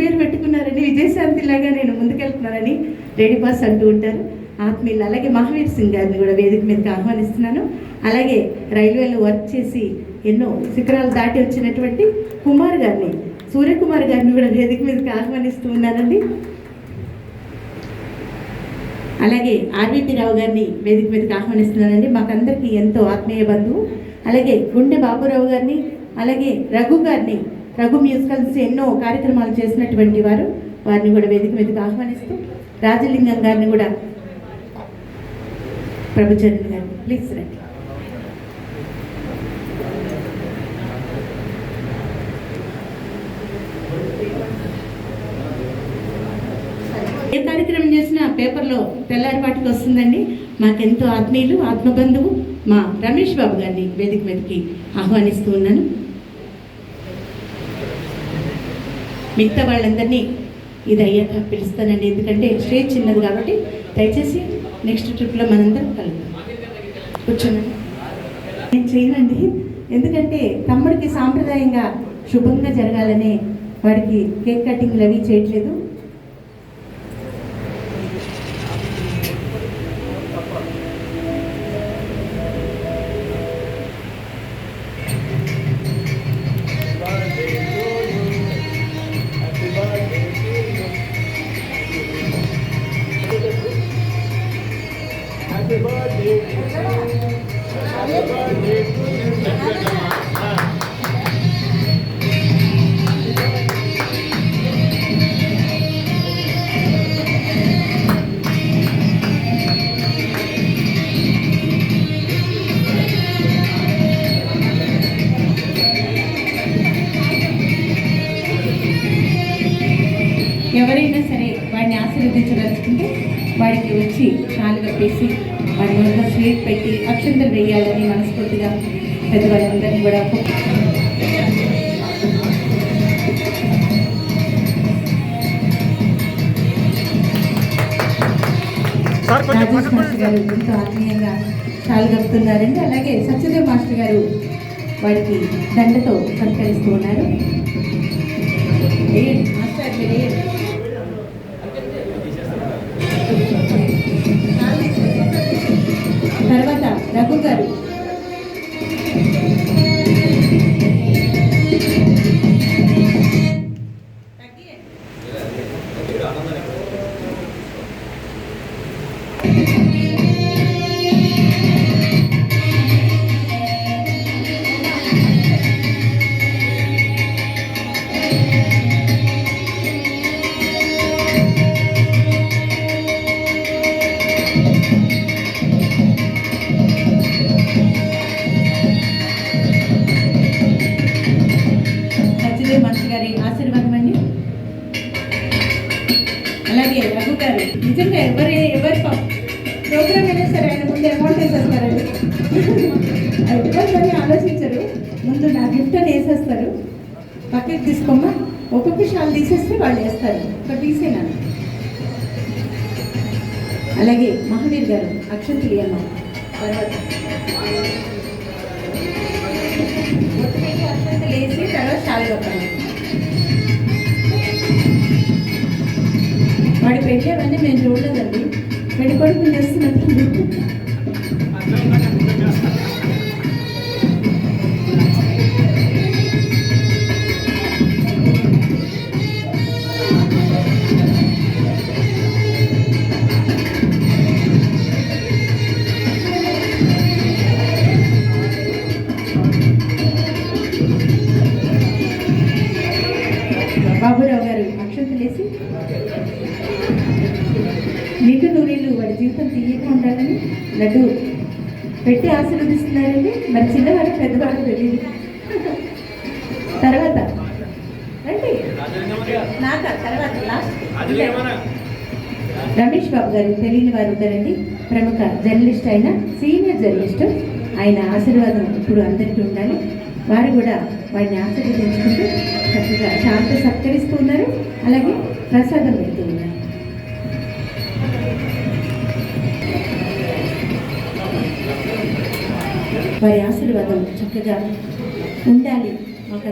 పేరు పెట్టుకున్నారని విజయశాంతి లాగా నేను ముందుకెళ్తున్నానని రెడీ పాస్ అంటూ ఉంటారు ఆత్మీయులు. అలాగే మహావీర్ సింగ్ గారిని కూడా వేదిక మీదకి ఆహ్వానిస్తున్నాను. అలాగే రైల్వేలో వర్క్ చేసి ఎన్నో శిఖరాలు దాటి వచ్చినటువంటి కుమార్ గారిని, సూర్యకుమార్ గారిని కూడా వేదిక మీదకి ఆహ్వానిస్తూ ఉన్నానండి. అలాగే ఆర్వీపీ రావు గారిని వేదిక మీదకి ఆహ్వానిస్తున్నానండి, మాకందరికీ ఎంతో ఆత్మీయ బంధువు. అలాగే గుండె బాబురావు గారిని, అలాగే రఘు గారిని, రఘు మ్యూజికల్స్ ఎన్నో కార్యక్రమాలు చేసినటువంటి వారు, వారిని కూడా వేదిక మీదకి ఆహ్వానిస్తూ, రాజలింగం గారిని కూడా, ప్రభుచరణ్ గారిని ప్లీజ్ రండి. ఏ కార్యక్రమం చేసినా పేపర్లో తెల్లారిపాటికి వస్తుందండి. మాకెంతో ఆత్మీయులు, ఆత్మబంధువు మా రమేష్ బాబు గారిని వేదిక మీదకి ఆహ్వానిస్తూ ఉన్నాను. మిగతా వాళ్ళందరినీ ఇది అయ్యాక పిలుస్తానండి, ఎందుకంటే స్టేజ్ చిన్నది కాబట్టి దయచేసి నెక్స్ట్ ట్రిప్లో మనందరం కలుగుతాం. కూర్చోండి. నేను చేయనండి, ఎందుకంటే తమ్ముడికి సాంప్రదాయంగా శుభంగా జరగాలనే వాడికి కేక్ కటింగ్లు అవి చేయట్లేదు. ఎవరైనా సరే వాడిని ఆశీర్వదించదలుచుకుంటే వాడికి వచ్చి షాలు కప్పేసి వాడి నోట్లో స్వీట్ పెట్టి అక్షంతలు వేయాలని మనస్ఫూర్తిగా పెద్దవాళ్ళందరినీ కూడా రాజేష్ మాస్టర్ గారు ఎంతో ఆత్మీయంగా షాలు కప్పుతున్నారండి. అలాగే సత్యదేవ్ మాస్టర్ గారు వాడికి దండతో సత్కరిస్తూ ఉన్నారు. మాస్టర్ తర్వాత రఘు గారు మంచి గారి ఆశీర్వాదం అండి. అలాగే రఘు గారు నిజంగా ఎవరి ప్రోగ్రామ్ అయినా సరే ఆయన ముందు అమౌంట్ వేసేస్తారండి. ఎవరిని ఆలోచించరు, ముందు నా గిఫ్ట్ అని వేసేస్తారు. పక్కకి తీసుకోమ్మా, ఒక్కొక్క షాల్ తీసేస్తే వాళ్ళు వేస్తారు, ఒక తీసేనా. అలాగే మహావీర్ గారు అక్షంతలు అమ్మ తర్వాత అక్షంతలు వేసి తర్వాత షాల్ కప్పాలి. వాడి పెట్టేవన్నీ మేము చూడలేదండి, పెళ్లి కొడుకు చేస్తున్నట్టు. బాబురావు గారు అక్షంతలు వేసి నీటి నూనెలు వాడి జీవితం తీయగా ఉండాలని లడ్డు పెట్టి ఆశీర్వదిస్తున్నారండి. మరి చిన్నవాడు పెద్దవాడు తెలియదు. తర్వాత రండి నాక తర్వాత లాస్ట్ రమేష్ బాబు గారు తెలియని వారు ఉంటారండి, ప్రముఖ జర్నలిస్ట్ అయిన సీనియర్ జర్నలిస్ట్. ఆయన ఆశీర్వాదం ఇప్పుడు అందరికీ ఉండాలి. వారు కూడా వాడిని ఆశీర్వదించుకుంటూ చక్కగా శాంతి సత్కరిస్తూ ఉన్నారు. అలాగే ప్రసాదం పెడుతూ ఉన్నారు. వారి ఆశీర్వాదం చక్కగా ఉండాలి మాకు.